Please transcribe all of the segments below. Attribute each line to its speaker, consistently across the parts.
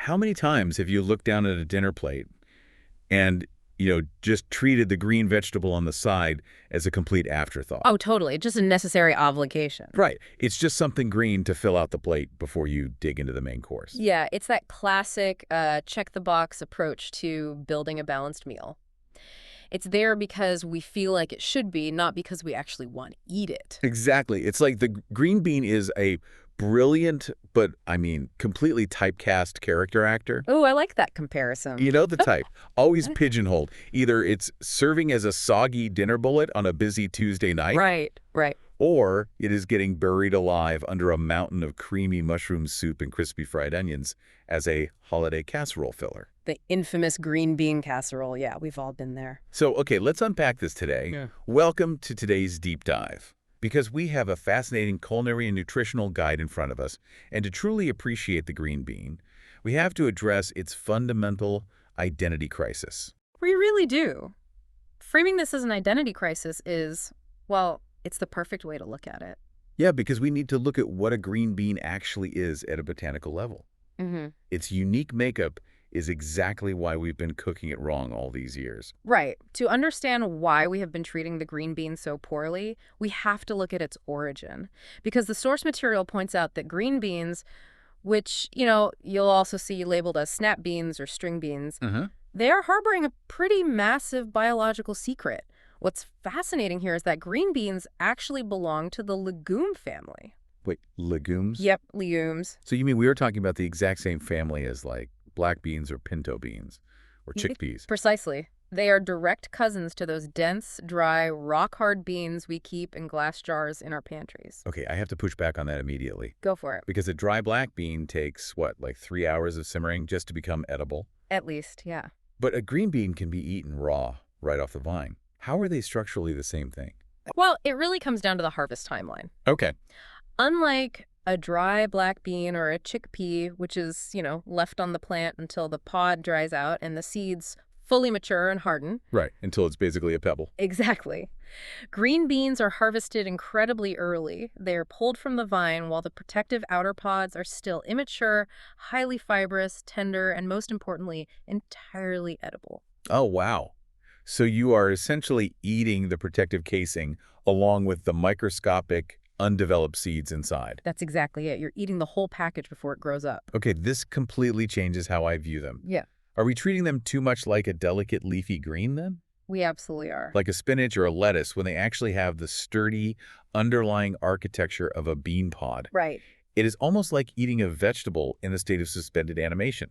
Speaker 1: how many times have you looked down at a dinner plate and, just treated the green vegetable on the side as a complete afterthought?
Speaker 2: Oh, totally. Just a necessary obligation.
Speaker 1: Right. It's just something green to fill out the plate before you dig into the main course.
Speaker 2: Yeah, it's that classic check-the-box approach to building a balanced meal. It's there because we feel like it should be, not because we actually want to eat it.
Speaker 1: Exactly. It's like the green bean is a brilliant, but completely typecast character actor.
Speaker 2: Oh, I like that comparison.
Speaker 1: You know the type. Always pigeonholed. Either it's serving as a soggy dinner bullet on a busy Tuesday night.
Speaker 2: Right.
Speaker 1: Or it is getting buried alive under a mountain of creamy mushroom soup and crispy fried onions as a holiday casserole filler.
Speaker 2: The infamous green bean casserole. Yeah, we've all been there.
Speaker 1: So, okay, let's unpack this today.
Speaker 2: Yeah.
Speaker 1: Welcome to today's deep dive. Because we have a fascinating culinary and nutritional guide in front of us, and to truly appreciate the green bean, we have to address its fundamental identity crisis.
Speaker 2: We really do. Framing this as an identity crisis is, well, it's the perfect way to look at it.
Speaker 1: Yeah, because we need to look at what a green bean actually is at a botanical level. Its unique makeup is exactly why we've been cooking it wrong all these years.
Speaker 2: Right. To understand why we have been treating the green bean so poorly, we have to look at its origin. Because the source material points out that green beans, which, you'll also see labeled as snap beans or string beans, they are harboring a pretty massive biological secret. What's fascinating here is that green beans actually belong to the legume family.
Speaker 1: Wait, legumes?
Speaker 2: Yep, legumes.
Speaker 1: So you mean we were talking about the exact same family as like black beans or pinto beans or chickpeas?
Speaker 2: Precisely. They are direct cousins to those dense, dry, rock-hard beans we keep in glass jars in our pantries.
Speaker 1: Okay, I have to push back on that immediately.
Speaker 2: Go for it.
Speaker 1: Because a dry black bean takes, like 3 hours of simmering just to become edible?
Speaker 2: At least, yeah.
Speaker 1: But a green bean can be eaten raw, right off the vine. How are they structurally the same thing?
Speaker 2: Well, it really comes down to the harvest timeline.
Speaker 1: Okay.
Speaker 2: Unlike a dry black bean or a chickpea, which is, left on the plant until the pod dries out and the seeds fully mature and harden.
Speaker 1: Right, until it's basically a pebble.
Speaker 2: Exactly. Green beans are harvested incredibly early. They are pulled from the vine while the protective outer pods are still immature, highly fibrous, tender, and most importantly, entirely edible.
Speaker 1: Oh, wow. So you are essentially eating the protective casing along with the microscopic, undeveloped seeds inside.
Speaker 2: That's exactly it. You're eating the whole package before it grows up.
Speaker 1: Okay, this completely changes how I view them.
Speaker 2: Yeah.
Speaker 1: Are we treating them too much like a delicate leafy green then?
Speaker 2: We absolutely are.
Speaker 1: Like a spinach or a lettuce when they actually have the sturdy, underlying architecture of a bean pod.
Speaker 2: Right.
Speaker 1: It is almost like eating a vegetable in a state of suspended animation.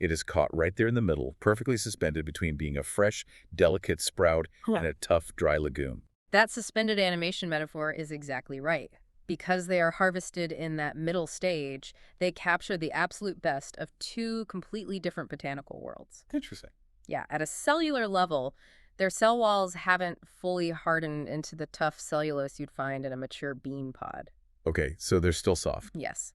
Speaker 1: It is caught right there in the middle, perfectly suspended between being a fresh, delicate sprout and a tough, dry legume.
Speaker 2: That suspended animation metaphor is exactly right. Because they are harvested in that middle stage, they capture the absolute best of two completely different botanical worlds.
Speaker 1: Interesting.
Speaker 2: Yeah, at a cellular level, their cell walls haven't fully hardened into the tough cellulose you'd find in a mature bean pod.
Speaker 1: Okay, so they're still soft.
Speaker 2: Yes.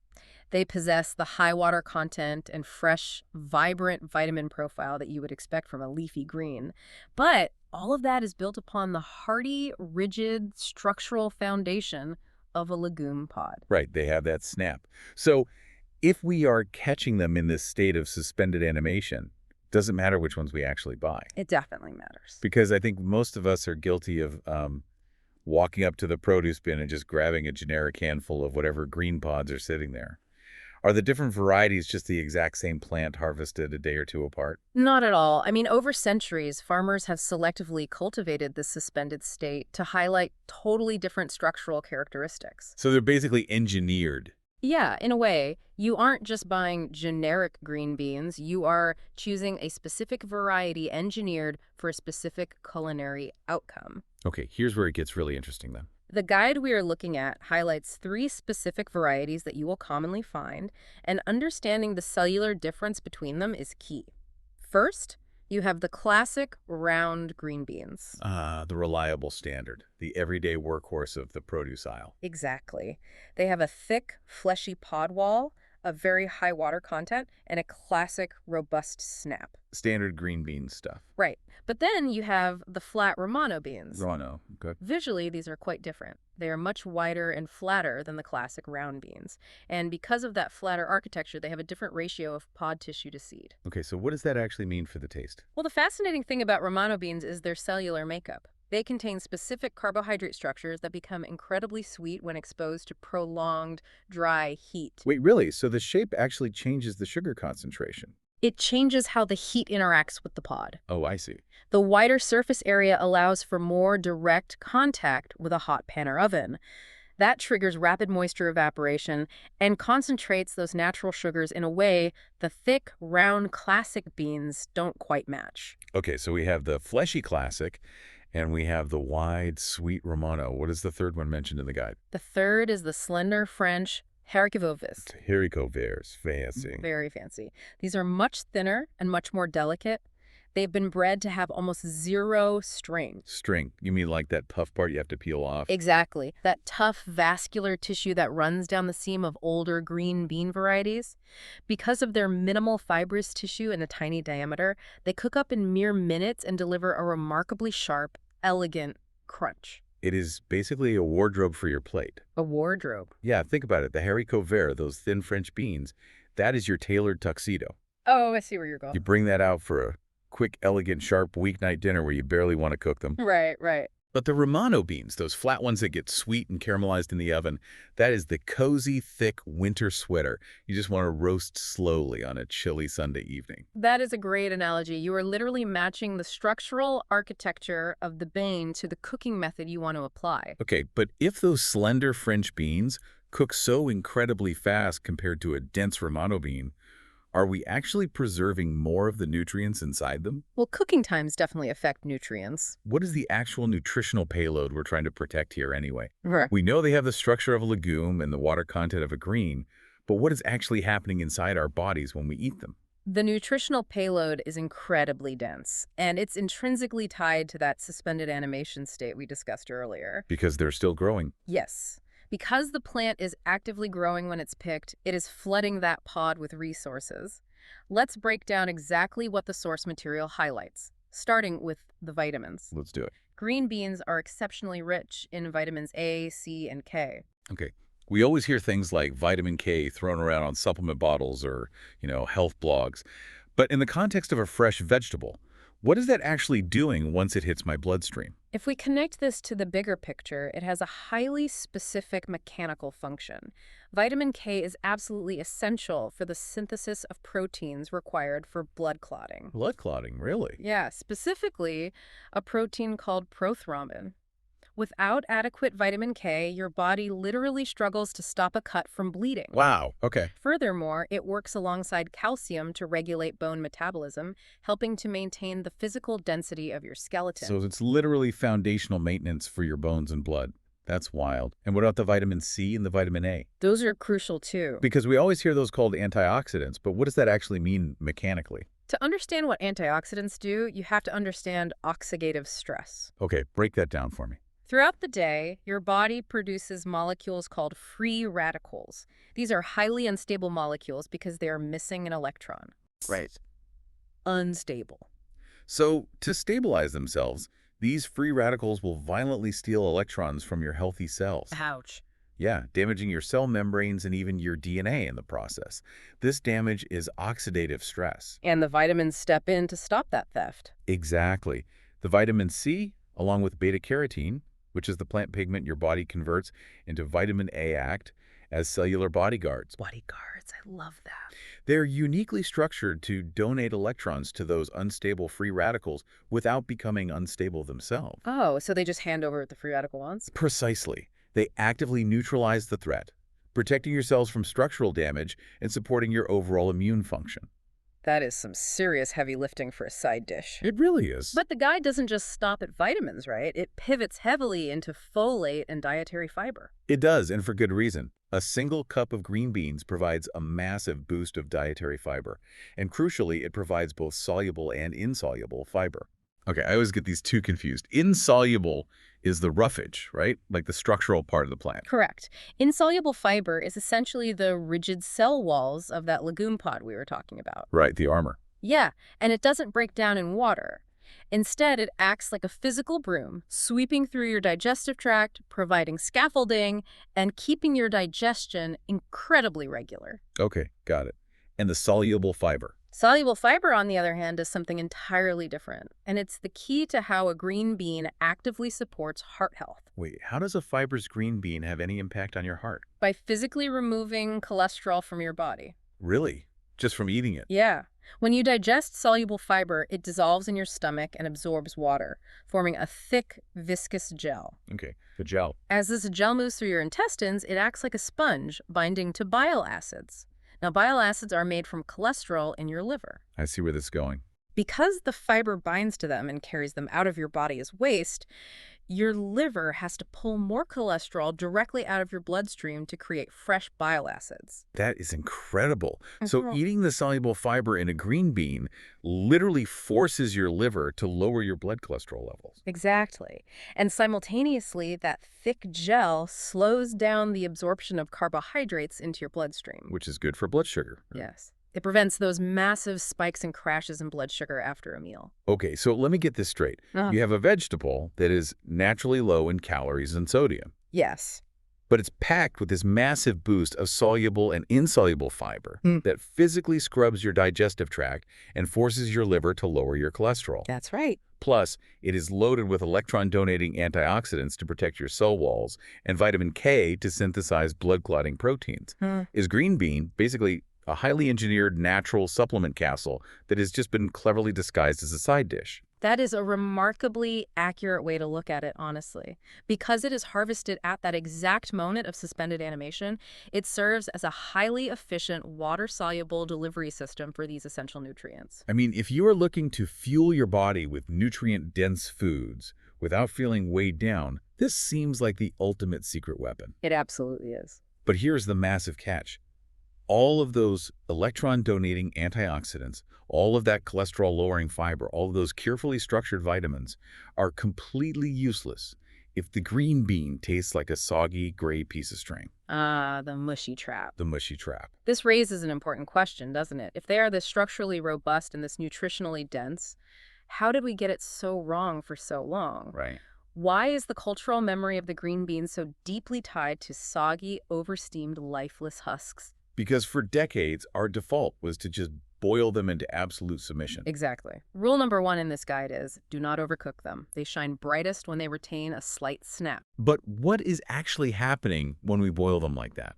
Speaker 2: They possess the high water content and fresh, vibrant vitamin profile that you would expect from a leafy green. But all of that is built upon the hardy, rigid, structural foundation of a legume pod.
Speaker 1: Right, they have that snap. So if we are catching them in this state of suspended animation, doesn't matter which ones we actually buy.
Speaker 2: It definitely matters.
Speaker 1: Because I think most of us are guilty of walking up to the produce bin and just grabbing a generic handful of whatever green pods are sitting there. Are the different varieties just the exact same plant harvested a day or two apart?
Speaker 2: Not at all. I mean, over centuries, farmers have selectively cultivated this suspended state to highlight totally different structural characteristics.
Speaker 1: So they're basically engineered.
Speaker 2: Yeah, in a way, you aren't just buying generic green beans, you are choosing a specific variety engineered for a specific culinary outcome.
Speaker 1: Okay, here's where it gets really interesting then.
Speaker 2: The guide we are looking at highlights 3 specific varieties that you will commonly find, and understanding the cellular difference between them is key. First, you have the classic round green beans.
Speaker 1: The reliable standard, the everyday workhorse of the produce aisle.
Speaker 2: Exactly. They have a thick, fleshy pod wall, a very high water content, and a classic robust snap.
Speaker 1: Standard green bean stuff.
Speaker 2: Right. But then you have the flat Romano beans.
Speaker 1: Romano, okay.
Speaker 2: Visually, these are quite different. They are much wider and flatter than the classic round beans. And because of that flatter architecture, they have a different ratio of pod tissue to seed.
Speaker 1: Okay, so what does that actually mean for the taste?
Speaker 2: Well, the fascinating thing about Romano beans is their cellular makeup. They contain specific carbohydrate structures that become incredibly sweet when exposed to prolonged, dry heat.
Speaker 1: Wait, really? So the shape actually changes the sugar concentration?
Speaker 2: It changes how the heat interacts with the pod.
Speaker 1: Oh, I see.
Speaker 2: The wider surface area allows for more direct contact with a hot pan or oven. That triggers rapid moisture evaporation and concentrates those natural sugars in a way the thick, round classic beans don't quite match.
Speaker 1: Okay, so we have the fleshy classic, and we have the wide, sweet Romano. What is the third one mentioned in the guide?
Speaker 2: The third is the slender French haricot.
Speaker 1: Haricot verts, fancy.
Speaker 2: Very fancy. These are much thinner and much more delicate. They've been bred to have almost zero string.
Speaker 1: String. You mean like that tough part you have to peel off?
Speaker 2: Exactly. That tough vascular tissue that runs down the seam of older green bean varieties. Because of their minimal fibrous tissue and a tiny diameter, they cook up in mere minutes and deliver a remarkably sharp, elegant crunch.
Speaker 1: It is basically a wardrobe for your plate.
Speaker 2: A wardrobe.
Speaker 1: Yeah, think about it. The haricot vert, those thin French beans, that is your tailored tuxedo.
Speaker 2: Oh, I see where you're
Speaker 1: You
Speaker 2: going.
Speaker 1: bring that out for a quick, elegant, sharp weeknight dinner where you barely want to cook them.
Speaker 2: Right, right.
Speaker 1: But the Romano beans, those flat ones that get sweet and caramelized in the oven, that is the cozy, thick winter sweater you just want to roast slowly on a chilly Sunday evening.
Speaker 2: That is a great analogy. You are literally matching the structural architecture of the bean to the cooking method you want to apply.
Speaker 1: Okay, but if those slender French beans cook so incredibly fast compared to a dense Romano bean, are we actually preserving more of the nutrients inside them?
Speaker 2: Well, cooking times definitely affect nutrients.
Speaker 1: What is the actual nutritional payload we're trying to protect here anyway?
Speaker 2: Right.
Speaker 1: We know they have the structure of a legume and the water content of a green, but what is actually happening inside our bodies when we eat them?
Speaker 2: The nutritional payload is incredibly dense, and it's intrinsically tied to that suspended animation state we discussed earlier.
Speaker 1: Because they're still growing.
Speaker 2: Yes. Because the plant is actively growing when it's picked, it is flooding that pod with resources. Let's break down exactly what the source material highlights, starting with the vitamins.
Speaker 1: Let's do it.
Speaker 2: Green beans are exceptionally rich in vitamins A, C, and K.
Speaker 1: Okay. We always hear things like vitamin K thrown around on supplement bottles or, health blogs. But in the context of a fresh vegetable, what is that actually doing once it hits my bloodstream?
Speaker 2: If we connect this to the bigger picture, it has a highly specific mechanical function. Vitamin K is absolutely essential for the synthesis of proteins required for blood clotting.
Speaker 1: Blood clotting, really?
Speaker 2: Yeah, specifically a protein called prothrombin. Without adequate vitamin K, your body literally struggles to stop a cut from bleeding.
Speaker 1: Wow. Okay.
Speaker 2: Furthermore, it works alongside calcium to regulate bone metabolism, helping to maintain the physical density of your skeleton.
Speaker 1: So it's literally foundational maintenance for your bones and blood. That's wild. And what about the vitamin C and the vitamin A?
Speaker 2: Those are crucial too.
Speaker 1: Because we always hear those called antioxidants, but what does that actually mean mechanically?
Speaker 2: To understand what antioxidants do, you have to understand oxidative stress.
Speaker 1: Okay, break that down for me.
Speaker 2: Throughout the day, your body produces molecules called free radicals. These are highly unstable molecules because they are missing an electron.
Speaker 1: Right.
Speaker 2: Unstable.
Speaker 1: So to stabilize themselves, these free radicals will violently steal electrons from your healthy cells.
Speaker 2: Ouch.
Speaker 1: Yeah, damaging your cell membranes and even your DNA in the process. This damage is oxidative stress.
Speaker 2: And the vitamins step in to stop that theft.
Speaker 1: Exactly. The vitamin C, along with beta-carotene, which is the plant pigment your body converts into vitamin A, act as cellular bodyguards.
Speaker 2: Bodyguards, I love that.
Speaker 1: They're uniquely structured to donate electrons to those unstable free radicals without becoming unstable themselves.
Speaker 2: Oh, so they just hand over the free radical ones?
Speaker 1: Precisely. They actively neutralize the threat, protecting your cells from structural damage and supporting your overall immune function.
Speaker 2: That is some serious heavy lifting for a side dish.
Speaker 1: It really is.
Speaker 2: But the guide doesn't just stop at vitamins, right? It pivots heavily into folate and dietary fiber.
Speaker 1: It does, and for good reason. A single cup of green beans provides a massive boost of dietary fiber, and crucially, it provides both soluble and insoluble fiber. Okay, I always get these two confused. Insoluble is the roughage, right? Like the structural part of the plant.
Speaker 2: Correct. Insoluble fiber is essentially the rigid cell walls of that legume pod we were talking about.
Speaker 1: Right, the armor.
Speaker 2: Yeah, and it doesn't break down in water. Instead, it acts like a physical broom, sweeping through your digestive tract, providing scaffolding, and keeping your digestion incredibly regular.
Speaker 1: Okay, got it. And the soluble fiber.
Speaker 2: Soluble fiber, on the other hand, is something entirely different, and it's the key to how a green bean actively supports heart health.
Speaker 1: Wait, how does a fibrous green bean have any impact on your heart?
Speaker 2: By physically removing cholesterol from your body.
Speaker 1: Really? Just from eating it?
Speaker 2: Yeah. When you digest soluble fiber, it dissolves in your stomach and absorbs water, forming a thick, viscous gel.
Speaker 1: Okay, the gel.
Speaker 2: As this gel moves through your intestines, it acts like a sponge, binding to bile acids. Now, bile acids are made from cholesterol in your liver.
Speaker 1: I see where this is going.
Speaker 2: Because the fiber binds to them and carries them out of your body as waste, your liver has to pull more cholesterol directly out of your bloodstream to create fresh bile acids.
Speaker 1: That is incredible. So
Speaker 2: Mhm.
Speaker 1: eating the soluble fiber in a green bean literally forces your liver to lower your blood cholesterol levels.
Speaker 2: Exactly. And simultaneously, that thick gel slows down the absorption of carbohydrates into your bloodstream.
Speaker 1: Which is good for blood sugar.
Speaker 2: Yes. It prevents those massive spikes and crashes in blood sugar after a meal.
Speaker 1: Okay, so let me get this straight.
Speaker 2: Uh,
Speaker 1: You have a vegetable that is naturally low in calories and sodium,
Speaker 2: yes.
Speaker 1: but it's packed with this massive boost of soluble and insoluble fiber
Speaker 2: Mm.
Speaker 1: that physically scrubs your digestive tract and forces your liver to lower your cholesterol.
Speaker 2: That's right.
Speaker 1: Plus, it is loaded with electron-donating antioxidants to protect your cell walls and vitamin K to synthesize blood-clotting proteins. Is green bean basically a highly engineered natural supplement capsule that has just been cleverly disguised as a side dish?
Speaker 2: That is a remarkably accurate way to look at it, honestly. Because it is harvested at that exact moment of suspended animation, it serves as a highly efficient water-soluble delivery system for these essential nutrients.
Speaker 1: I mean, if you are looking to fuel your body with nutrient-dense foods without feeling weighed down, this seems like the ultimate secret weapon.
Speaker 2: It absolutely is.
Speaker 1: But here's the massive catch. All of those electron-donating antioxidants, all of that cholesterol-lowering fiber, all of those carefully structured vitamins are completely useless if the green bean tastes like a soggy, gray piece of string.
Speaker 2: Ah, the mushy trap.
Speaker 1: The mushy trap.
Speaker 2: This raises an important question, doesn't it? If they are this structurally robust and this nutritionally dense, how did we get it so wrong for so long?
Speaker 1: Right.
Speaker 2: Why is the cultural memory of the green bean so deeply tied to soggy, oversteamed, lifeless husks?
Speaker 1: Because for decades, our default was to just boil them into absolute submission.
Speaker 2: Exactly. Rule number 1 in this guide is, do not overcook them. They shine brightest when they retain a slight snap.
Speaker 1: But what is actually happening when we boil them like that?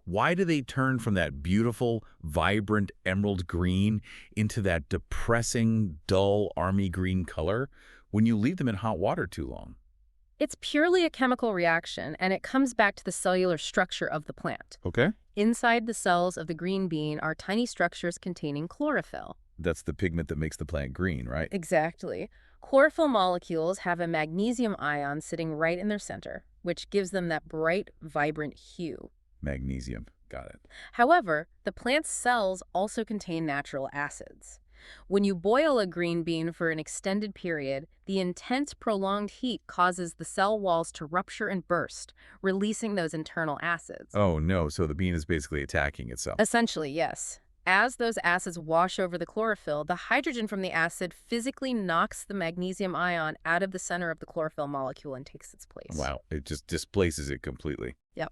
Speaker 1: Why do they turn from that beautiful, vibrant emerald green into that depressing, dull army green color when you leave them in hot water too long?
Speaker 2: It's purely a chemical reaction, and it comes back to the cellular structure of the plant.
Speaker 1: Okay.
Speaker 2: Inside the cells of the green bean are tiny structures containing chlorophyll.
Speaker 1: That's the pigment that makes the plant green, right?
Speaker 2: Exactly. Chlorophyll molecules have a magnesium ion sitting right in their center, which gives them that bright, vibrant hue.
Speaker 1: Magnesium. Got it.
Speaker 2: However, the plant's cells also contain natural acids. When you boil a green bean for an extended period, the intense, prolonged heat causes the cell walls to rupture and burst, releasing those internal acids.
Speaker 1: Oh, no. So the bean is basically attacking itself.
Speaker 2: Essentially, yes. As those acids wash over the chlorophyll, the hydrogen from the acid physically knocks the magnesium ion out of the center of the chlorophyll molecule and takes its place.
Speaker 1: Wow. It just displaces it completely.
Speaker 2: Yep.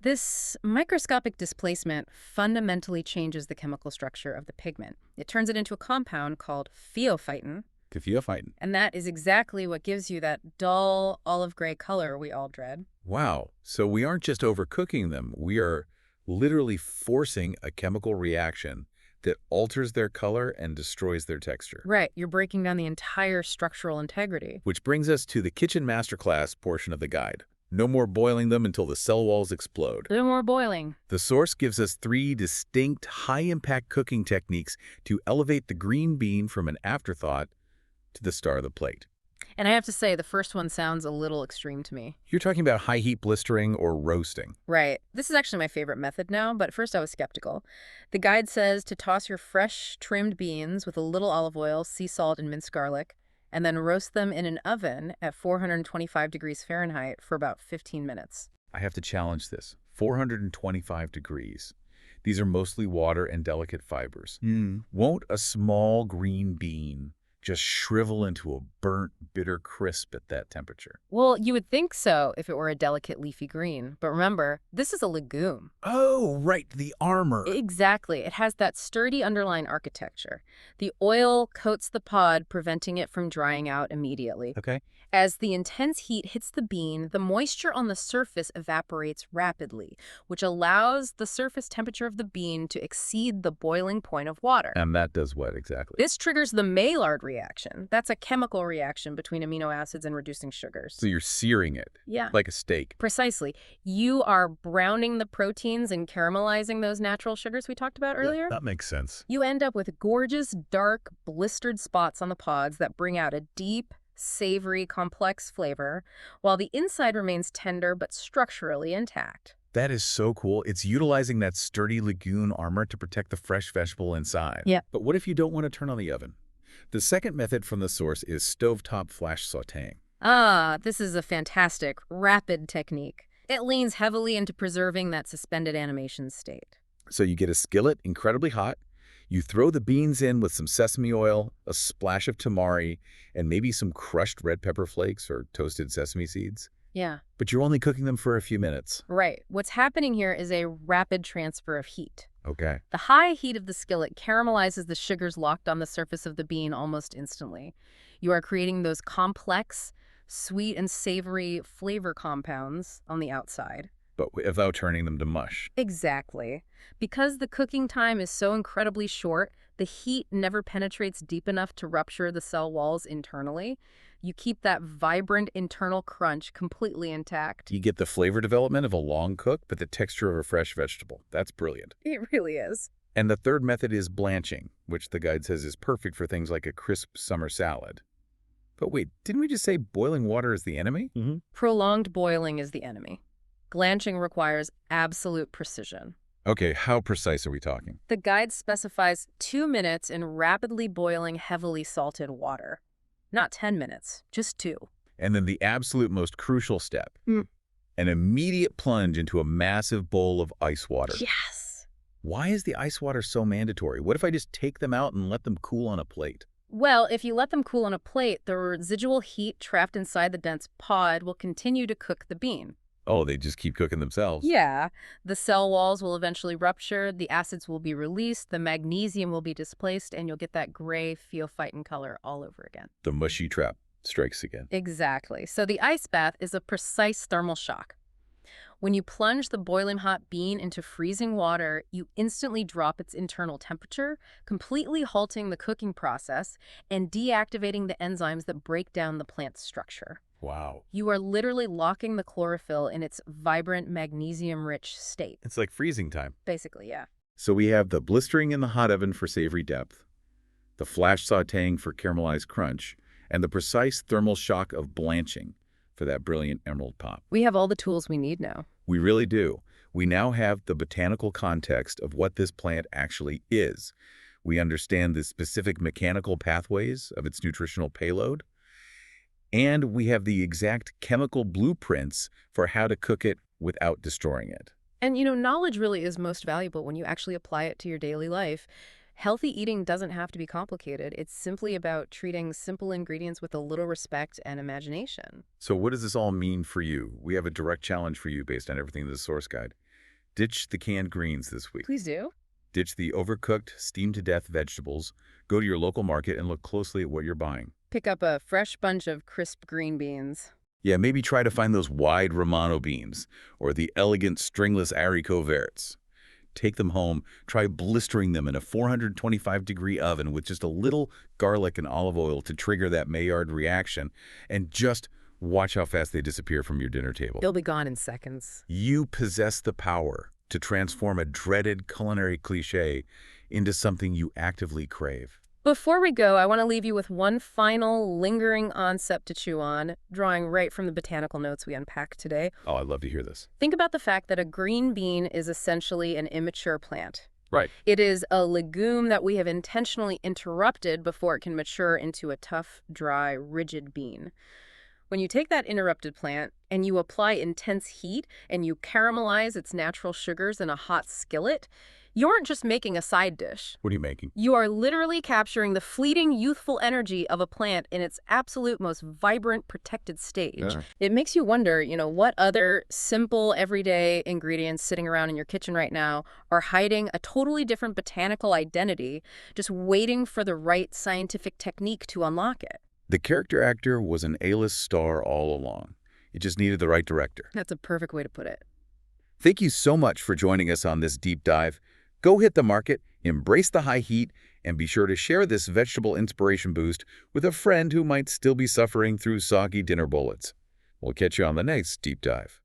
Speaker 2: This microscopic displacement fundamentally changes the chemical structure of the pigment. It turns it into a compound called pheophytin,
Speaker 1: Pheophytin.
Speaker 2: and that is exactly what gives you that dull olive gray color we all dread.
Speaker 1: Wow. So we aren't just overcooking them. We are literally forcing a chemical reaction that alters their color and destroys their texture.
Speaker 2: Right, you're breaking down the entire structural integrity.
Speaker 1: Which brings us to the kitchen masterclass portion of the guide. No more boiling them until the cell walls explode.
Speaker 2: No more boiling.
Speaker 1: The source gives us 3 distinct, high-impact cooking techniques to elevate the green bean from an afterthought to the star of the plate.
Speaker 2: And I have to say, the first one sounds a little extreme to me.
Speaker 1: You're talking about high heat blistering or roasting.
Speaker 2: Right. This is actually my favorite method now, but at first I was skeptical. The guide says to toss your fresh, trimmed beans with a little olive oil, sea salt, and minced garlic, and then roast them in an oven at 425 degrees Fahrenheit for about 15 minutes.
Speaker 1: I have to challenge this. 425 degrees. These are mostly water and delicate fibers. Won't a small green bean just shrivel into a burnt, bitter crisp at that temperature?
Speaker 2: Well, you would think so if it were a delicate leafy green, but remember, this is a legume.
Speaker 1: Oh, right, the armor.
Speaker 2: Exactly. It has that sturdy underlying architecture. The oil coats the pod, preventing it from drying out immediately.
Speaker 1: Okay.
Speaker 2: As the intense heat hits the bean, the moisture on the surface evaporates rapidly, which allows the surface temperature of the bean to exceed the boiling point of water.
Speaker 1: And that does what exactly?
Speaker 2: This triggers the Maillard reaction. That's a chemical reaction between amino acids and reducing sugars.
Speaker 1: So you're searing it.
Speaker 2: Yeah.
Speaker 1: Like a steak.
Speaker 2: Precisely. You are browning the proteins and caramelizing those natural sugars we talked about earlier.
Speaker 1: That makes sense.
Speaker 2: You end up with gorgeous, dark, blistered spots on the pods that bring out a deep, savory, complex flavor, while the inside remains tender but structurally intact.
Speaker 1: That is so cool. It's utilizing that sturdy legume armor to protect the fresh vegetable inside.
Speaker 2: Yeah.
Speaker 1: But what if you don't want to turn on the oven? The second method from the source is stovetop flash sautéing.
Speaker 2: Ah, this is a fantastic, rapid technique. It leans heavily into preserving that suspended animation state.
Speaker 1: So you get a skillet incredibly hot, you throw the beans in with some sesame oil, a splash of tamari, and maybe some crushed red pepper flakes or toasted sesame seeds.
Speaker 2: Yeah.
Speaker 1: But you're only cooking them for a few minutes.
Speaker 2: Right. What's happening here is a rapid transfer of heat.
Speaker 1: Okay.
Speaker 2: The high heat of the skillet caramelizes the sugars locked on the surface of the bean almost instantly. You are creating those complex, sweet and savory flavor compounds on the outside.
Speaker 1: But without turning them to mush.
Speaker 2: Exactly. Because the cooking time is so incredibly short, the heat never penetrates deep enough to rupture the cell walls internally. You keep that vibrant internal crunch completely intact.
Speaker 1: You get the flavor development of a long cook, but the texture of a fresh vegetable. That's brilliant.
Speaker 2: It really is.
Speaker 1: And the third method is blanching, which the guide says is perfect for things like a crisp summer salad. But wait, didn't we just say boiling water is the enemy?
Speaker 2: Prolonged boiling is the enemy. Blanching requires absolute precision.
Speaker 1: Okay, how precise are we talking?
Speaker 2: The guide specifies 2 minutes in rapidly boiling, heavily salted water. Not 10 minutes, just 2.
Speaker 1: And then the absolute most crucial step,
Speaker 2: Mm.
Speaker 1: an immediate plunge into a massive bowl of ice water.
Speaker 2: Yes!
Speaker 1: Why is the ice water so mandatory? What if I just take them out and let them cool on a plate?
Speaker 2: Well, if you let them cool on a plate, the residual heat trapped inside the dense pod will continue to cook the bean.
Speaker 1: Oh, they just keep cooking themselves.
Speaker 2: Yeah, the cell walls will eventually rupture, the acids will be released, the magnesium will be displaced, and you'll get that gray pheophytin color all over again.
Speaker 1: The mushy trap strikes again.
Speaker 2: Exactly. So the ice bath is a precise thermal shock. When you plunge the boiling hot bean into freezing water, you instantly drop its internal temperature, completely halting the cooking process and deactivating the enzymes that break down the plant's structure.
Speaker 1: Wow.
Speaker 2: You are literally locking the chlorophyll in its vibrant, magnesium-rich state.
Speaker 1: It's like freezing time.
Speaker 2: Basically, yeah.
Speaker 1: So we have the blistering in the hot oven for savory depth, the flash sautéing for caramelized crunch, and the precise thermal shock of blanching for that brilliant emerald pop.
Speaker 2: We have all the tools we need now.
Speaker 1: We really do. We now have the botanical context of what this plant actually is. We understand the specific mechanical pathways of its nutritional payload, and we have the exact chemical blueprints for how to cook it without destroying it.
Speaker 2: And, you know, knowledge really is most valuable when you actually apply it to your daily life. Healthy eating doesn't have to be complicated. It's simply about treating simple ingredients with a little respect and imagination.
Speaker 1: So what does this all mean for you? We have a direct challenge for you based on everything in the source guide. Ditch the canned greens this week.
Speaker 2: Please do.
Speaker 1: Ditch the overcooked, steamed-to-death vegetables. Go to your local market and look closely at what you're buying.
Speaker 2: Pick up a fresh bunch of crisp green beans.
Speaker 1: Yeah, maybe try to find those wide Romano beans or the elegant stringless haricot verts. Take them home, try blistering them in a 425-degree oven with just a little garlic and olive oil to trigger that Maillard reaction, and just watch how fast they disappear from your dinner table.
Speaker 2: They'll be gone in seconds.
Speaker 1: You possess the power to transform a dreaded culinary cliché into something you actively crave.
Speaker 2: Before we go, I want to leave you with one final lingering concept to chew on, drawing right from the botanical notes we unpacked today.
Speaker 1: Oh, I'd love to hear this.
Speaker 2: Think about the fact that a green bean is essentially an immature plant.
Speaker 1: Right.
Speaker 2: It is a legume that we have intentionally interrupted before it can mature into a tough, dry, rigid bean. When you take that interrupted plant and you apply intense heat and you caramelize its natural sugars in a hot skillet, you aren't just making a side dish.
Speaker 1: What are you making?
Speaker 2: You are literally capturing the fleeting youthful energy of a plant in its absolute most vibrant, protected stage.
Speaker 1: Yeah.
Speaker 2: It makes you wonder, what other simple, everyday ingredients sitting around in your kitchen right now are hiding a totally different botanical identity, just waiting for the right scientific technique to unlock it.
Speaker 1: The character actor was an A-list star all along. It just needed the right director.
Speaker 2: That's a perfect way to put it.
Speaker 1: Thank you so much for joining us on this deep dive. Go hit the market, embrace the high heat, and be sure to share this vegetable inspiration boost with a friend who might still be suffering through soggy dinner bullets. We'll catch you on the next deep dive.